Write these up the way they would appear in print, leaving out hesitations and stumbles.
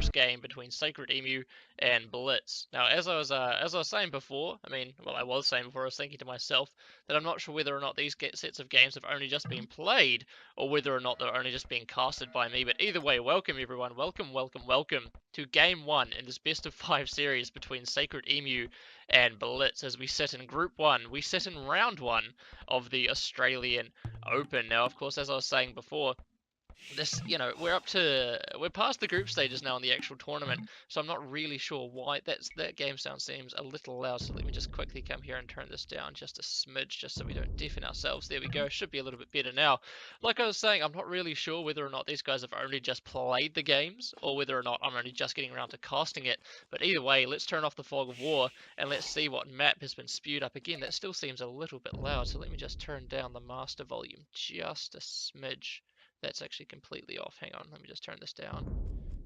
first game between SacredEmu and Blitz. Now, as I was saying before, I was thinking to myself that I'm not sure whether or not these sets of games have only just been played, or whether or not they're only just being casted by me. But either way, welcome everyone, welcome to Game 1 in this best of 5 series between SacredEmu and Blitz, as we sit in Group 1, we sit in Round 1 of the Australian Open. Now, of course, as I was saying before, we're past the group stages now in the actual tournament, so I'm not really sure why that game sound seems a little loud. So let me just quickly come here and turn this down just a smidge, just so we don't deafen ourselves. There we go. Should be a little bit better now. Like I was saying, I'm not really sure whether or not these guys have only just played the games, or whether or not I'm only just getting around to casting it. But either way, let's turn off the fog of war and let's see what map has been spewed up again. That still seems a little bit loud, so let me just turn down the master volume just a smidge. That's actually completely off. Hang on, let me just turn this down.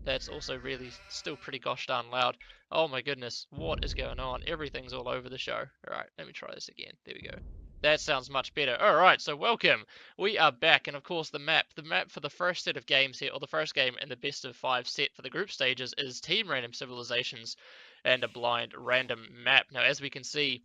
That's also really still pretty gosh darn loud. Oh my goodness, what is going on? Everything's all over the show. Alright, let me try this again. There we go. That sounds much better. Alright, so welcome. We are back, and of course the map for the first set of games here, or the first game in the best of 5 set for the group stages, is Team Random Civilizations and a blind random map. Now, as we can see,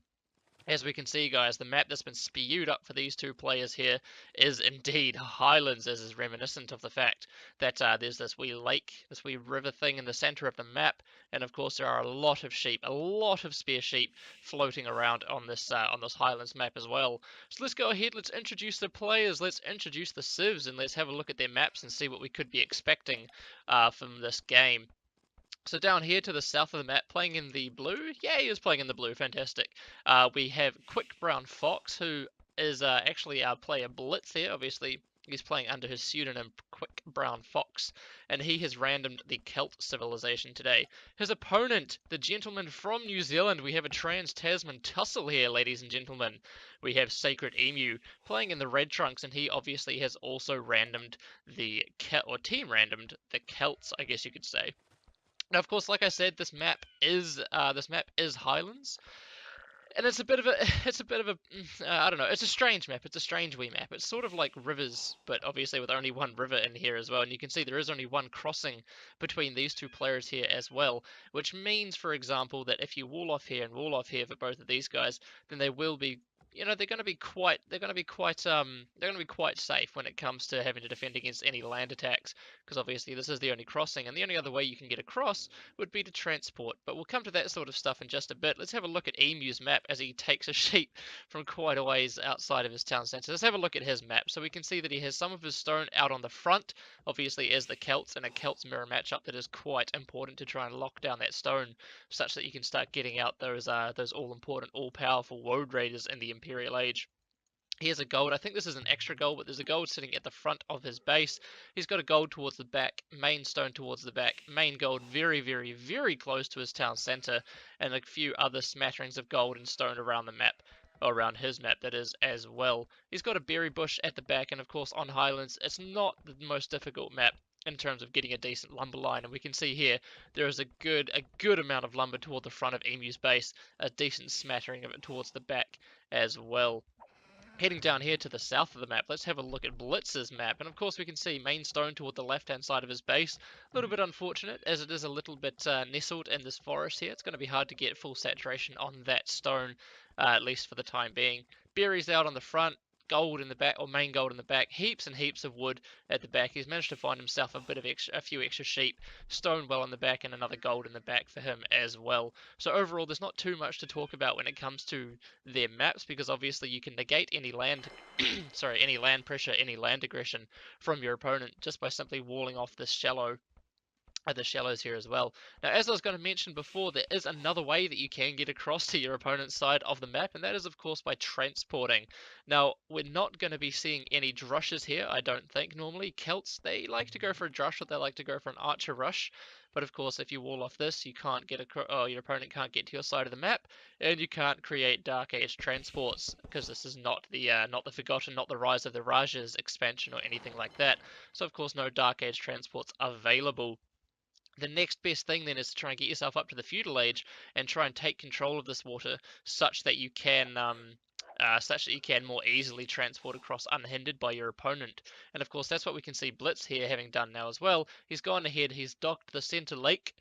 guys, the map that's been spewed up for these two players here is indeed Highlands, as is reminiscent of the fact that there's this wee lake, this wee river thing in the center of the map, and of course there are a lot of sheep, a lot of spare sheep floating around on this Highlands map as well. So let's go ahead, let's introduce the players, let's introduce the civs, and let's have a look at their maps and see what we could be expecting from this game. So down here to the south of the map, playing in the blue. Yeah, he is playing in the blue. Fantastic. We have Quick Brown Fox, who is actually our player Blitz here. Obviously, he's playing under his pseudonym Quick Brown Fox, and he has randomed the Celt civilization today. His opponent, the gentleman from New Zealand, we have a trans-Tasman tussle here, ladies and gentlemen. We have SacredEmu playing in the red trunks, and he obviously has also randomed the team randomed the Celts, I guess you could say. Now, of course, like I said, this map is Highlands, and it's a bit of a I don't know. It's a strange map. It's a strange wee map. It's sort of like rivers, but obviously with only one river in here as well. And you can see there is only one crossing between these two players here as well, which means, for example, that if you wall off here and wall off here for both of these guys, then they will be. They're going to be quite safe when it comes to having to defend against any land attacks, because obviously this is the only crossing, and the only other way you can get across would be to transport. But we'll come to that sort of stuff in just a bit. Let's have a look at Emu's map as he takes a sheep from quite a ways outside of his town centre. Let's have a look at his map. So we can see that he has some of his stone out on the front, obviously as the Celts, and a Celts mirror matchup that is quite important to try and lock down that stone, such that you can start getting out those all-important, all-powerful Woad Raiders in the Imperial Age. He has a gold. I think this is an extra gold, but there's a gold sitting at the front of his base. He's got a gold towards the back, main stone towards the back, main gold very, very, very close to his town centre, and a few other smatterings of gold and stone around the map, or around his map, that is, as well. He's got a berry bush at the back, and of course on Highlands, it's not the most difficult map in terms of getting a decent lumber line, and we can see here there is a good amount of lumber toward the front of Emu's base, a decent smattering of it towards the back as well. Heading down here to the south of the map, let's have a look at Blitz's map, and of course we can see main stone toward the left hand side of his base. A little bit unfortunate, as it is a little bit nestled in this forest here. It's going to be hard to get full saturation on that stone, at least for the time being. Berries out on the front, gold in the back, or main gold in the back, heaps and heaps of wood at the back. He's managed to find himself a few extra sheep, stone well in the back, and another gold in the back for him as well. So overall, there's not too much to talk about when it comes to their maps, because obviously you can negate any land any land pressure, any land aggression from your opponent just by simply walling off this shallow the shallows here as well. Now, as I was going to mention before, there is another way that you can get across to your opponent's side of the map, and that is, of course, by transporting. Now, we're not going to be seeing any drushes here, I don't think. Normally, Celts, they like to go for a drush, or they like to go for an archer rush. But of course, if you wall off this, you can't get your opponent can't get to your side of the map, and you can't create Dark Age transports, because this is not the Forgotten, not the Rise of the Rajas expansion or anything like that. So of course, no Dark Age transports available. The next best thing then is to try and get yourself up to the feudal age and try and take control of this water such that you can such that you can more easily transport across unhindered by your opponent. And of course, that's what we can see Blitz here having done now as well. He's gone ahead, he's docked the center lake.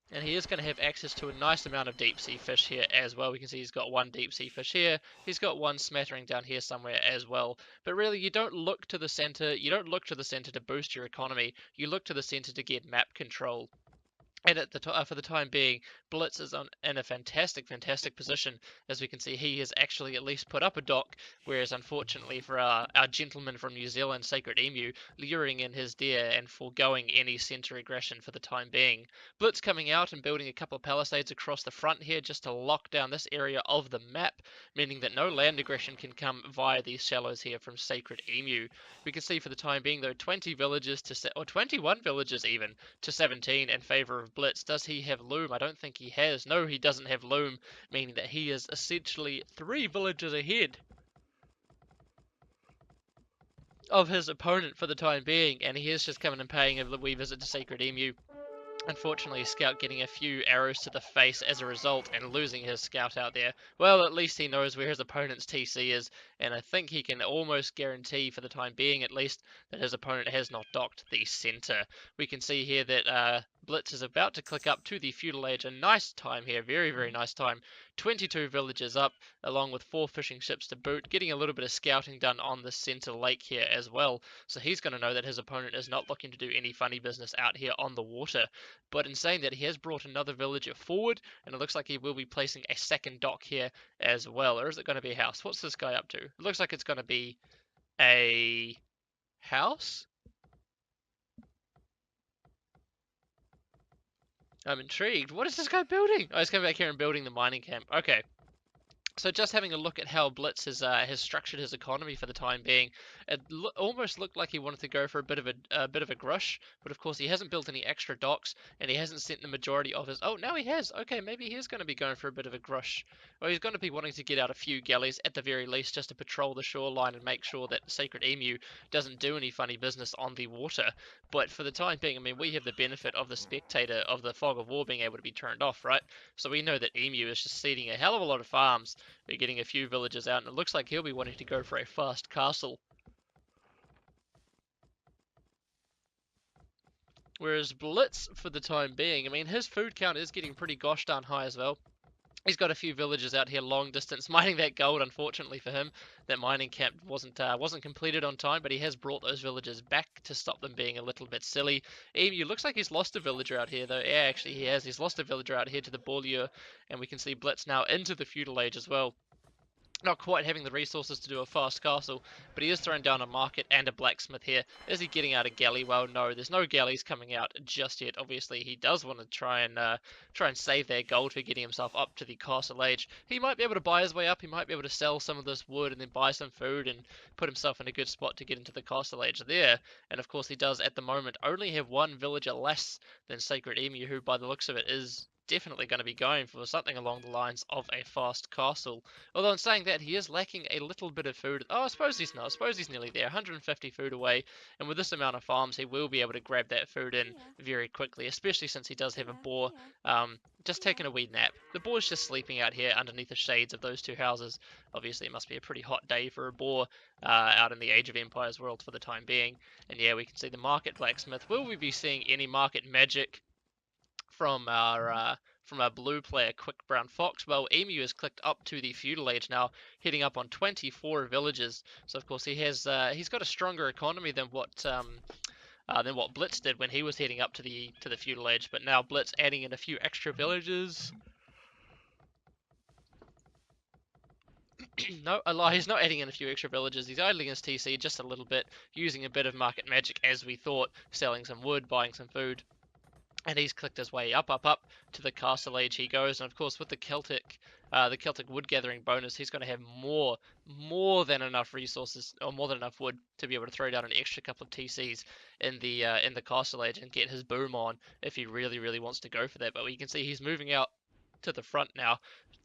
And he is going to have access to a nice amount of deep sea fish here as well. We can see he's got one deep sea fish here. He's got one smattering down here somewhere as well. But really, you don't look to the center. You don't look to the center to boost your economy. You look to the center to get map control. And for the time being, Blitz is in a fantastic position. As we can see, he has actually at least put up a dock, whereas unfortunately for our gentleman from New Zealand, SacredEmu, luring in his deer and foregoing any centre aggression for the time being. Blitz coming out and building a couple of palisades across the front here just to lock down this area of the map, meaning that no land aggression can come via these shallows here from SacredEmu. We can see for the time being, though, 20 villages or 21 villages even, to 17 in favour of Blitz. Does he have loom? I don't think he has. No, he doesn't have loom, meaning that he is essentially 3 villages ahead of his opponent for the time being, and he is just coming and paying a wee visit to SacredEmu. Unfortunately, Scout getting a few arrows to the face as a result and losing his Scout out there. Well, at least he knows where his opponent's TC is, and I think he can almost guarantee, for the time being at least, that his opponent has not docked the center. We can see here that Blitz is about to click up to the feudal age. A nice time here, very nice time. 22 villages up, along with 4 fishing ships to boot, getting a little bit of scouting done on the center lake here as well. So he's going to know that his opponent is not looking to do any funny business out here on the water. But in saying that, he has brought another villager forward, and it looks like he will be placing a second dock here as well. Or is it going to be a house? What's this guy up to? It looks like it's going to be a house? I'm intrigued. What is this guy building? Oh, he's coming back here and building the mining camp. Okay. So just having a look at how Blitz has structured his economy for the time being, it almost looked like he wanted to go for a bit of a grush, but of course he hasn't built any extra docks, and he hasn't sent the majority of his. Oh, now he has. Okay, maybe he is going to be going for a bit of a grush. Well, he's going to be wanting to get out a few galleys at the very least, just to patrol the shoreline and make sure that SacredEmu doesn't do any funny business on the water. But for the time being, I mean, we have the benefit of the spectator of the fog of war being able to be turned off, right? So we know that Emu is just seeding a hell of a lot of farms. We're getting a few villages out, and it looks like he'll be wanting to go for a fast castle. Whereas Blitz, for the time being, I mean, his food count is getting pretty gosh darn high as well. He's got a few villages out here long distance mining that gold. Unfortunately for him, that mining camp wasn't completed on time, but he has brought those villagers back to stop them being a little bit silly. Emu looks like he's lost a villager out here, though. Yeah, actually he has. He's lost a villager out here to the Beaulieu, and we can see Blitz now into the feudal age as well. Not quite having the resources to do a fast castle, but he is throwing down a market and a blacksmith here. Is he getting out a galley? Well, no, there's no galleys coming out just yet. Obviously, he does want to try and save that gold for getting himself up to the castle age. He might be able to buy his way up. He might be able to sell some of this wood and then buy some food and put himself in a good spot to get into the castle age there. And of course, he does at the moment only have one villager less than SacredEmu, who by the looks of it is definitely going to be going for something along the lines of a fast castle. Although in saying that, he is lacking a little bit of food. Oh, I suppose he's not. I suppose he's nearly there. 150 food away. And with this amount of farms, he will be able to grab that food in very quickly, especially since he does have a boar just taking a wee nap. The boar's just sleeping out here underneath the shades of those 2 houses. Obviously, it must be a pretty hot day for a boar out in the Age of Empires world for the time being. And yeah, we can see the market blacksmith. Will we be seeing any market magic from our blue player, Quick Brown Fox? Well, Emu has clicked up to the feudal age now, heading up on 24 villages. So of course he's got a stronger economy than what Blitz did when he was heading up to the feudal age. But now Blitz adding in a few extra villages. No, a lie. He's not adding in a few extra villages. He's idling his TC just a little bit, using a bit of market magic as we thought, selling some wood, buying some food. And he's clicked his way up to the castle age he goes. And of course, with the Celtic wood gathering bonus, he's going to have more than enough resources, or more than enough wood to be able to throw down an extra couple of TCs in the castle age and get his boom on if he really wants to go for that. But we can see he's moving out to the front now,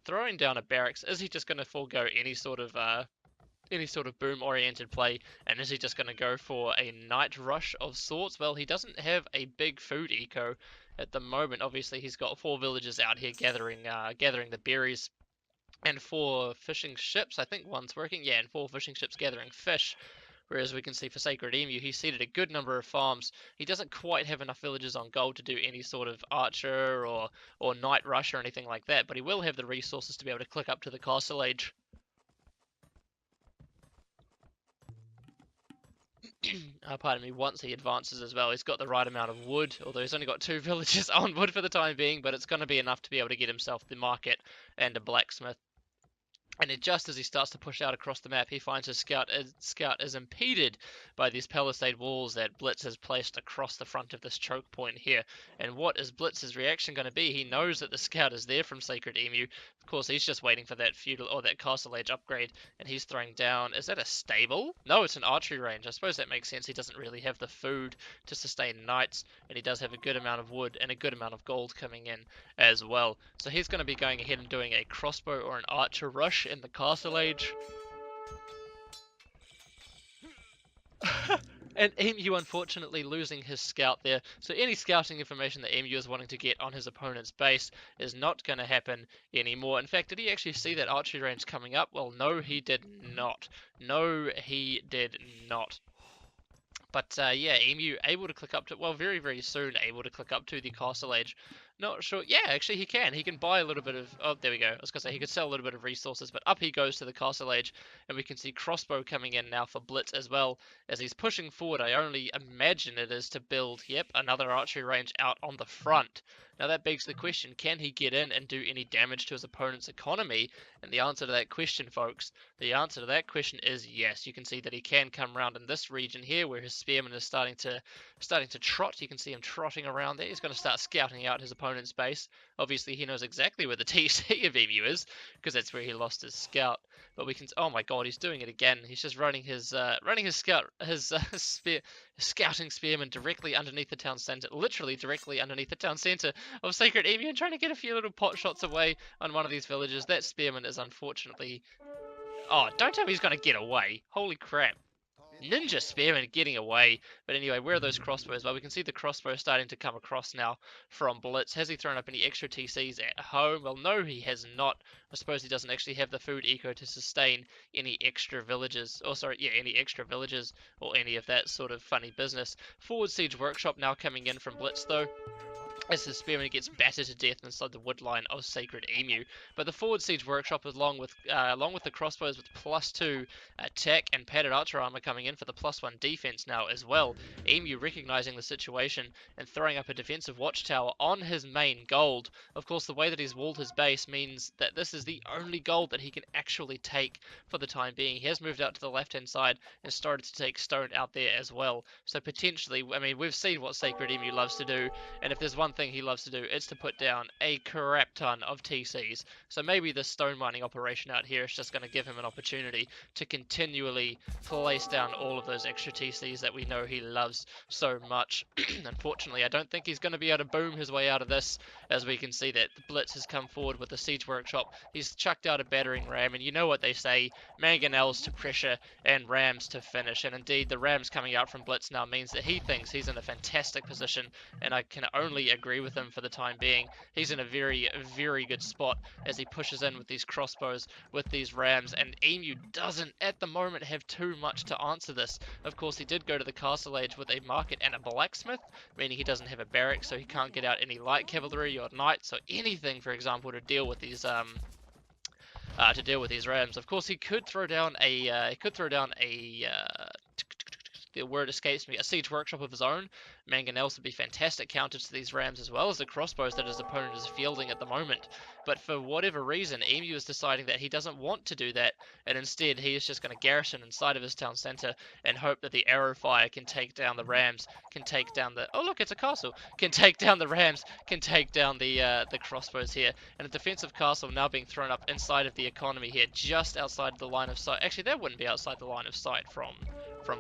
throwing down a barracks. Is he just going to forego any sort of boom-oriented play, and is he just going to go for a night rush of sorts? Well, he doesn't have a big food eco, at the moment. Obviously, he's got 4 villagers out here gathering the berries, and 4 fishing ships. I think one's working, yeah, and 4 fishing ships gathering fish. Whereas we can see for SacredEmu, he's seeded a good number of farms. He doesn't quite have enough villagers on gold to do any sort of archer or night rush or anything like that, but he will have the resources to be able to click up to the castle age. Pardon me, once he advances as well, he's got the right amount of wood, although he's only got 2 villagers on wood for the time being, but it's going to be enough to be able to get himself the market and a blacksmith. And just as he starts to push out across the map, he finds his scout is impeded by these palisade walls that Blitz has placed across the front of this choke point here. And what is Blitz's reaction going to be? He knows that the scout is there from SacredEmu. Of course, he's just waiting for that feudal or that castle age upgrade, and he's throwing down. Is that a stable? No, it's an archery range. I suppose that makes sense. He doesn't really have the food to sustain knights, and he does have a good amount of wood and a good amount of gold coming in as well. So he's going to be going ahead and doing a crossbow or an archer rush in the castle age. And Emu unfortunately losing his scout there, so any scouting information that Emu is wanting to get on his opponent's base is not going to happen anymore. In fact, did he actually see that archery range coming up? Well, no, he did not. No, he did not. But yeah, Emu able to click up to, well, very, very soon able to click up to the castle age. Not sure. Yeah, actually he can. He can buy a little bit of, oh, there we go. I was going to say he could sell a little bit of resources, but up he goes to the castle age, and we can see crossbow coming in now for Blitz as well. As he's pushing forward, I only imagine it is to build, yep, another archery range out on the front. Now that begs the question, can he get in and do any damage to his opponent's economy? And the answer to that question, folks, the answer to that question is yes. You can see that he can come around in this region here where his spearman is starting to trot. You can see him trotting around there. He's going to start scouting out his opponent's base. Obviously, he knows exactly where the TC of Emu is, because that's where he lost his scout. But we can, oh my god, he's doing it again. He's just running his scouting spearman directly underneath the town center, literally directly underneath the town center of SacredEmu, and trying to get a few little pot shots away on one of these villages. That spearman is unfortunately, oh, don't tell me he's going to get away. Holy crap. Ninja spearman getting away. But anyway, where are those crossbows? Well, we can see the crossbow starting to come across now from Blitz. Has he thrown up any extra TCs at home? Well, no, he has not. I suppose he doesn't actually have the food eco to sustain any extra villages. Oh, sorry, yeah, any extra villages or any of that sort of funny business. Forward Siege Workshop now coming in from Blitz, though, as his spearman gets battered to death inside the wood line of SacredEmu. But the Forward Siege Workshop, along with the crossbows with +2 attack and padded archer armor coming in for the +1 defense now as well. Emu recognizing the situation and throwing up a defensive watchtower on his main gold. Of course, the way that he's walled his base means that this is the only gold that he can actually take for the time being. He has moved out to the left-hand side and started to take stone out there as well. So potentially, I mean, we've seen what SacredEmu loves to do, and if there's one thing he loves to do, it's to put down a crap ton of TCs. So maybe the stone mining operation out here is just going to give him an opportunity to continually place down all of those extra TCs that we know he loves so much. Unfortunately, I don't think he's going to be able to boom his way out of this, as we can see that the Blitz has come forward with the Siege Workshop. He's chucked out a battering ram, and you know what they say, mangonels to pressure and rams to finish. And indeed, the rams coming out from Blitz now means that he thinks he's in a fantastic position, and I can only agree with him for the time being. He's in a very, very good spot as he pushes in with these crossbows, with these rams, and Emu doesn't at the moment have too much to answer this. Of course, he did go to the castle age with a market and a blacksmith, meaning he doesn't have a barrack, so he can't get out any light cavalry or knights or anything, for example, to deal with these rams. Of course, he could throw down a the word escapes me, a siege workshop of his own. Mangonels would be fantastic counters to these rams, as well as the crossbows that his opponent is fielding at the moment. But for whatever reason, Emu is deciding that he doesn't want to do that, and instead he is just going to garrison inside of his town center and hope that the arrow fire can take down the rams, can take down the, oh look, it's a castle, can take down the rams, can take down the crossbows here. And a defensive castle now being thrown up inside of the economy here, just outside the line of sight. Actually, that wouldn't be outside the line of sight from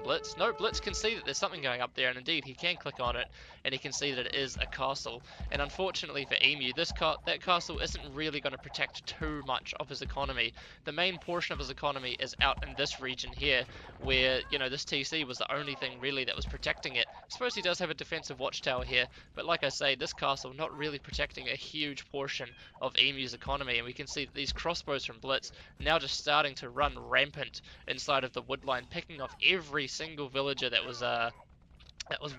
Blitz. No, Blitz can see that there's something going up there, and indeed he can click on it, and he can see that it is a castle. And unfortunately for Emu, that castle isn't isn't really going to protect too much of his economy. The main portion of his economy is out in this region here, where, you know, this TC was the only thing really that was protecting it. I suppose he does have a defensive watchtower here, but like I say, this castle not really protecting a huge portion of Emu's economy, and we can see that these crossbows from Blitz now just starting to run rampant inside of the wood line, picking off every single villager that was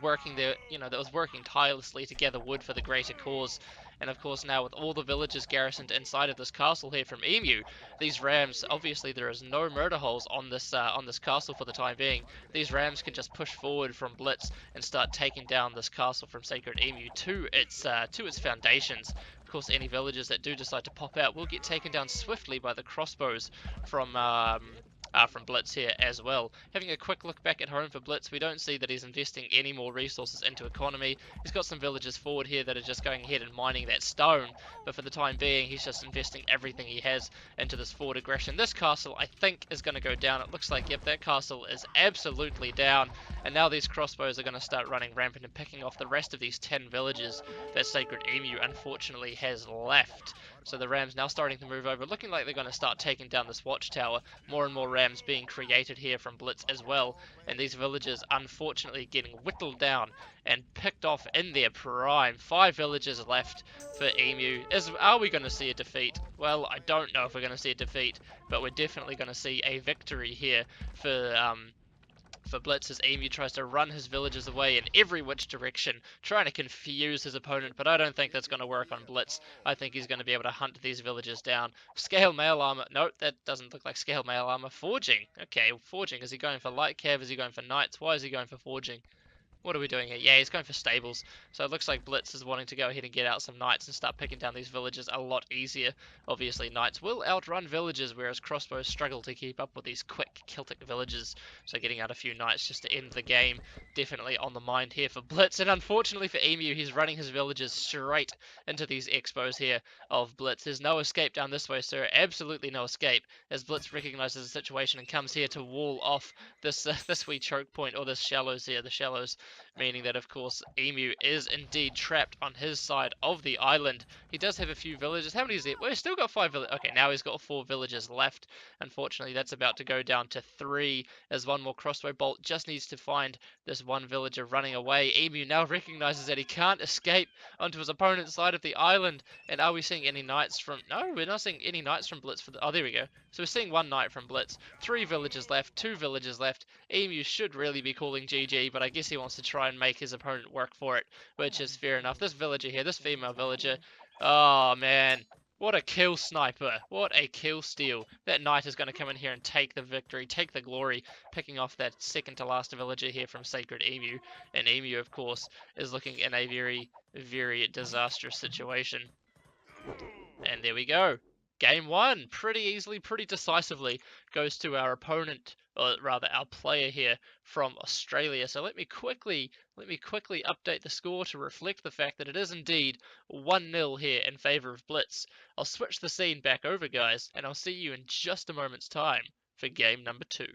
working there, you know, that was working tirelessly to gather wood for the greater cause. And of course now with all the villagers garrisoned inside of this castle here from Emu, these rams, obviously there is no murder holes on this castle for the time being. These rams can just push forward from Blitz and start taking down this castle from Sacred Emu to its foundations. Of course, any villagers that do decide to pop out will get taken down swiftly by the crossbows from Blitz here as well. Having a quick look back at home for Blitz, we don't see that he's investing any more resources into economy. He's got some villagers forward here that are just going ahead and mining that stone, but for the time being, he's just investing everything he has into this forward aggression. This castle, I think, is going to go down. It looks like, yep, that castle is absolutely down, and now these crossbows are going to start running rampant and picking off the rest of these 10 villages that Sacred Emu unfortunately has left. So the rams now starting to move over, looking like they're going to start taking down this watchtower. More and more rams being created here from Blitz as well, and these villagers unfortunately getting whittled down and picked off in their prime. 5 villagers left for Emu. Are we going to see a defeat? Well, I don't know if we're going to see a defeat, but we're definitely going to see a victory here for Blitz as Emu tries to run his villagers away in every which direction, trying to confuse his opponent, but I don't think that's going to work on Blitz. I think he's going to be able to hunt these villagers down. Scale mail armor. No, that doesn't look like scale mail armor. Forging. Okay, forging. Is he going for light cav? Is he going for knights? Why is he going for forging? What are we doing here? Yeah, he's going for stables. So it looks like Blitz is wanting to go ahead and get out some knights and start picking down these villagers a lot easier. Obviously, knights will outrun villagers, whereas crossbows struggle to keep up with these quick Celtic villagers. So getting out a few knights just to end the game, definitely on the mind here for Blitz. And unfortunately for Emu, he's running his villagers straight into these expos here of Blitz. There's no escape down this way, sir. Absolutely no escape, as Blitz recognizes the situation and comes here to wall off this wee choke point, or this shallows here, the shallows, meaning that, of course, Emu is indeed trapped on his side of the island. He does have a few villagers. How many is there? Well, he's still got 5 villagers. Okay, now he's got 4 villagers left. Unfortunately, that's about to go down to 3, as one more crossbow bolt just needs to find this one villager running away. Emu now recognizes that he can't escape onto his opponent's side of the island. And are we seeing any knights from... No, we're not seeing any knights from Blitz. Oh, there we go. So we're seeing 1 knight from Blitz. 3 villagers left, 2 villagers left. Emu should really be calling GG, but I guess he wants to try and make his opponent work for it, which is fair enough. This villager here, this female villager, oh man, what a kill sniper, what a kill steal. That knight is going to come in here and take the victory, take the glory, picking off that second to last villager here from Sacred Emu. And Emu, of course, is looking in a very, very disastrous situation. And there we go. Game 1, pretty easily, pretty decisively, goes to our opponent, or rather our player here from Australia. So let me quickly update the score to reflect the fact that it is indeed 1-0 here in favor of Blitz. I'll switch the scene back over, guys, and I'll see you in just a moment's time for game number 2.